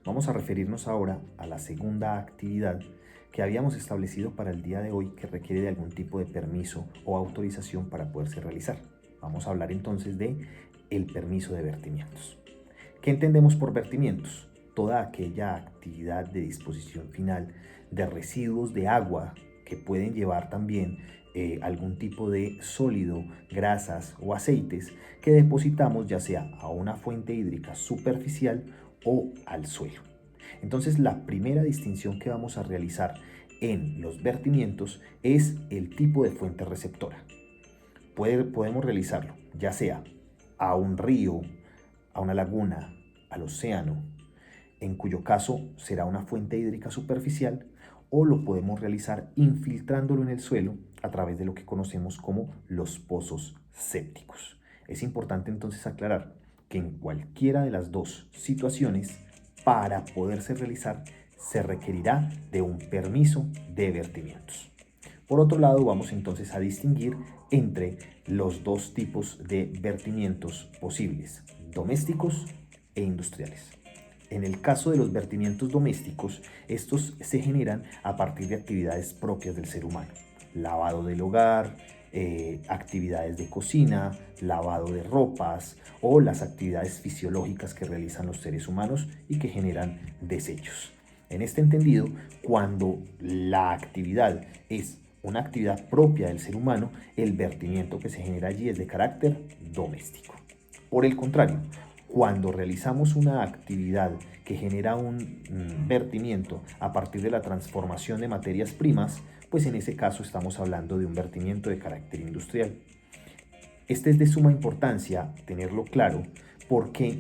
Vamos a referirnos ahora a la segunda actividad que habíamos establecido para el día de hoy que requiere de algún tipo de permiso o autorización para poderse realizar. Vamos a hablar entonces de el permiso de vertimientos. ¿Qué entendemos por vertimientos? Toda aquella actividad de disposición final de residuos de agua que pueden llevar también algún tipo de sólido, grasas o aceites que depositamos ya sea a una fuente hídrica superficial o al suelo. Entonces, la primera distinción que vamos a realizar en los vertimientos es el tipo de fuente receptora. Podemos realizarlo ya sea a un río, a una laguna, al océano, en cuyo caso será una fuente hídrica superficial, o lo podemos realizar infiltrándolo en el suelo a través de lo que conocemos como los pozos sépticos. Es importante entonces aclarar que en cualquiera de las dos situaciones, para poderse realizar, se requerirá de un permiso de vertimientos. Por otro lado, vamos entonces a distinguir entre los dos tipos de vertimientos posibles, domésticos e industriales. En el caso de los vertimientos domésticos, estos se generan a partir de actividades propias del ser humano. Lavado del hogar, actividades de cocina, lavado de ropas o las actividades fisiológicas que realizan los seres humanos y que generan desechos. En este entendido, cuando la actividad es una actividad propia del ser humano, el vertimiento que se genera allí es de carácter doméstico. Por el contrario, cuando realizamos una actividad que genera un vertimiento a partir de la transformación de materias primas, pues en ese caso estamos hablando de un vertimiento de carácter industrial. Este es de suma importancia tenerlo claro porque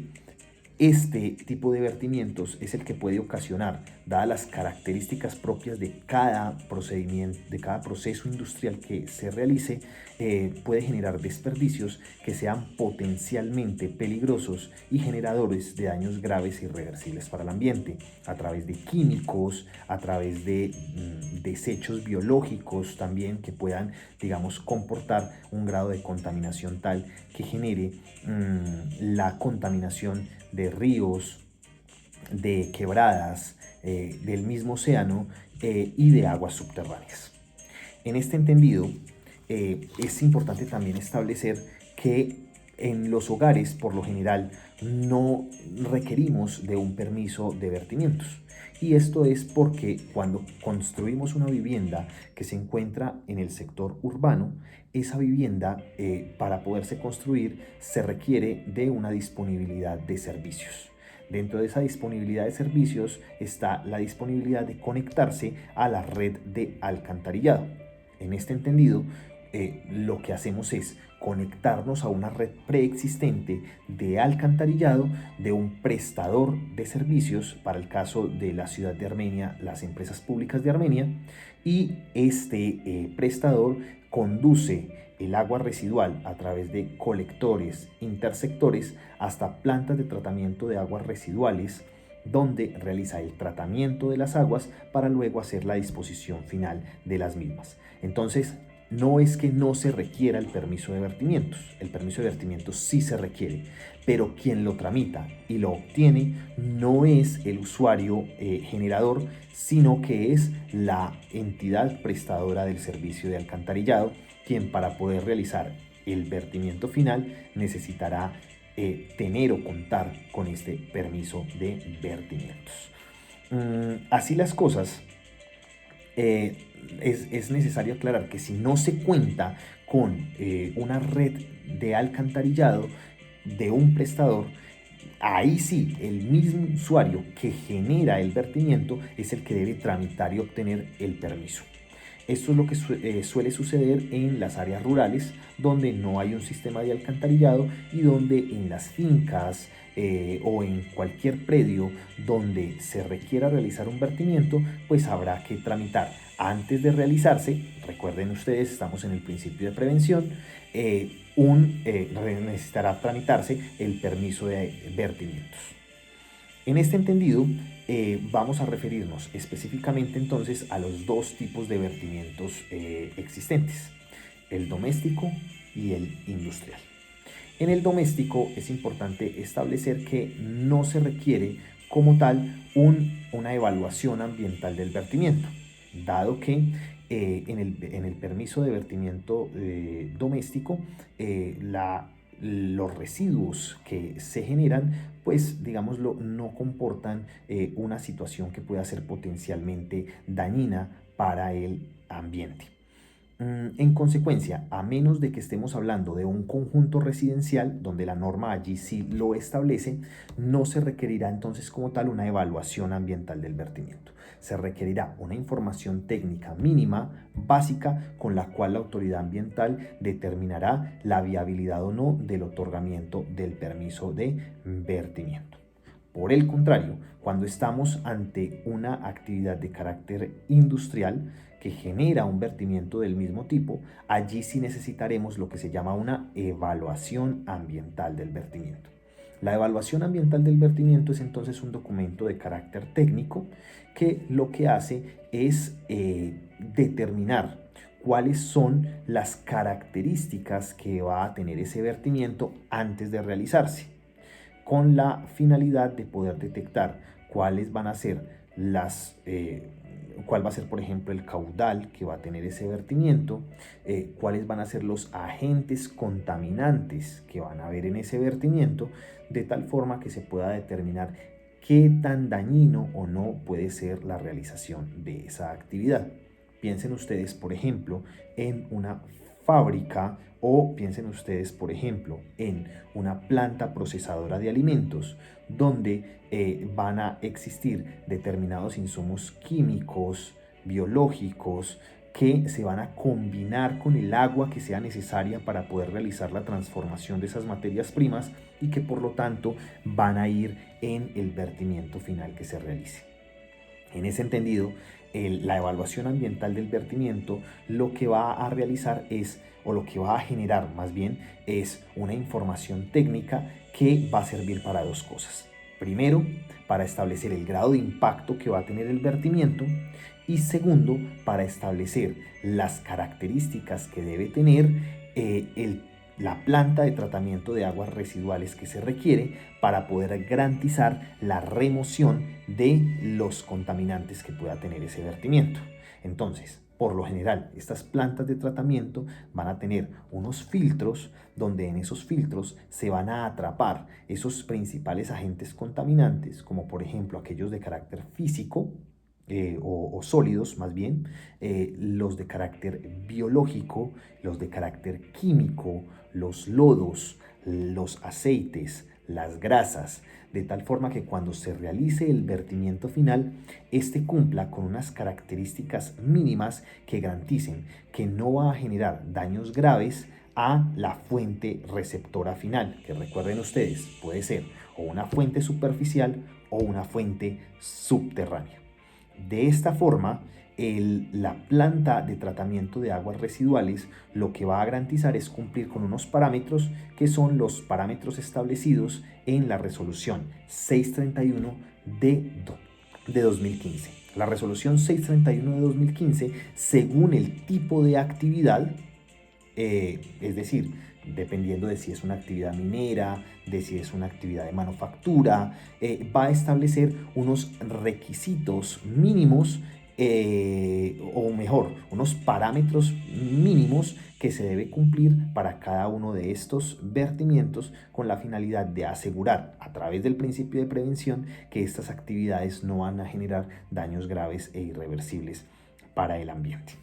este tipo de vertimientos es el que puede ocasionar, dadas las características propias de cada procedimiento, de cada proceso industrial que se realice, puede generar desperdicios que sean potencialmente peligrosos y generadores de daños graves e irreversibles para el ambiente, a través de químicos, a través de desechos biológicos también que puedan, digamos, comportar un grado de contaminación tal que genere la contaminación de ríos, de quebradas, del mismo océano y de aguas subterráneas. En este entendido, es importante también establecer que en los hogares, por lo general, no requerimos de un permiso de vertimientos. Y esto es porque cuando construimos una vivienda que se encuentra en el sector urbano, esa vivienda, para poderse construir, se requiere de una disponibilidad de servicios. Dentro de esa disponibilidad de servicios está la disponibilidad de conectarse a la red de alcantarillado. En este entendido, lo que hacemos es conectarnos a una red preexistente de alcantarillado de un prestador de servicios, para el caso de la ciudad de Armenia, las empresas públicas de Armenia, y este prestador conduce el agua residual a través de colectores intersectores hasta plantas de tratamiento de aguas residuales, donde realiza el tratamiento de las aguas para luego hacer la disposición final de las mismas. Entonces, no es que no se requiera el permiso de vertimientos, el permiso de vertimientos sí se requiere, pero quien lo tramita y lo obtiene no es el usuario generador, sino que es la entidad prestadora del servicio de alcantarillado, quien para poder realizar el vertimiento final necesitará tener o contar con este permiso de vertimientos. Así las cosas, es necesario aclarar que si no se cuenta con una red de alcantarillado de un prestador, ahí sí el mismo usuario que genera el vertimiento es el que debe tramitar y obtener el permiso. Esto es lo que suele suceder en las áreas rurales, donde no hay un sistema de alcantarillado y donde en las fincas o en cualquier predio donde se requiera realizar un vertimiento, pues habrá que tramitar antes de realizarse. Recuerden ustedes, estamos en el principio de prevención. Necesitará tramitarse el permiso de vertimientos. En este entendido, vamos a referirnos específicamente entonces a los dos tipos de vertimientos existentes, el doméstico y el industrial. En el doméstico es importante establecer que no se requiere como tal una evaluación ambiental del vertimiento, dado que en el permiso de vertimiento doméstico, los residuos que se generan, pues digámoslo, no comportan una situación que pueda ser potencialmente dañina para el ambiente. En consecuencia, a menos de que estemos hablando de un conjunto residencial, donde la norma allí sí lo establece, no se requerirá entonces como tal una evaluación ambiental del vertimiento. Se requerirá una información técnica mínima, básica, con la cual la autoridad ambiental determinará la viabilidad o no del otorgamiento del permiso de vertimiento. Por el contrario, cuando estamos ante una actividad de carácter industrial que genera un vertimiento del mismo tipo, allí sí necesitaremos lo que se llama una evaluación ambiental del vertimiento. La evaluación ambiental del vertimiento es entonces un documento de carácter técnico que lo que hace es determinar cuáles son las características que va a tener ese vertimiento antes de realizarse, con la finalidad de poder detectar cuáles van a ser cuál va a ser, por ejemplo, el caudal que va a tener ese vertimiento, cuáles van a ser los agentes contaminantes que van a haber en ese vertimiento, de tal forma que se pueda determinar qué tan dañino o no puede ser la realización de esa actividad. Piensen ustedes, por ejemplo, en una fábrica, o piensen ustedes, por ejemplo, en una planta procesadora de alimentos, donde van a existir determinados insumos químicos, biológicos, que se van a combinar con el agua que sea necesaria para poder realizar la transformación de esas materias primas y que por lo tanto van a ir en el vertimiento final que se realice. En ese entendido, la evaluación ambiental del vertimiento lo que va a realizar es, o lo que va a generar más bien, es una información técnica que va a servir para dos cosas. Primero, para establecer el grado de impacto que va a tener el vertimiento, y segundo, para establecer las características que debe tener la planta de tratamiento de aguas residuales que se requiere para poder garantizar la remoción de los contaminantes que pueda tener ese vertimiento. Entonces, por lo general, estas plantas de tratamiento van a tener unos filtros donde en esos filtros se van a atrapar esos principales agentes contaminantes, como por ejemplo aquellos de carácter físico, o sólidos más bien, los de carácter biológico, los de carácter químico, los lodos, los aceites, las grasas, de tal forma que cuando se realice el vertimiento final, este cumpla con unas características mínimas que garanticen que no va a generar daños graves a la fuente receptora final, que recuerden ustedes, puede ser o una fuente superficial o una fuente subterránea. De esta forma, la planta de tratamiento de aguas residuales lo que va a garantizar es cumplir con unos parámetros que son los parámetros establecidos en la resolución 631 de 2015. La resolución 631 de 2015, según el tipo de actividad, es decir, dependiendo de si es una actividad minera, de si es una actividad de manufactura, va a establecer unos requisitos mínimos, o mejor, unos parámetros mínimos que se debe cumplir para cada uno de estos vertimientos, con la finalidad de asegurar a través del principio de prevención que estas actividades no van a generar daños graves e irreversibles para el ambiente.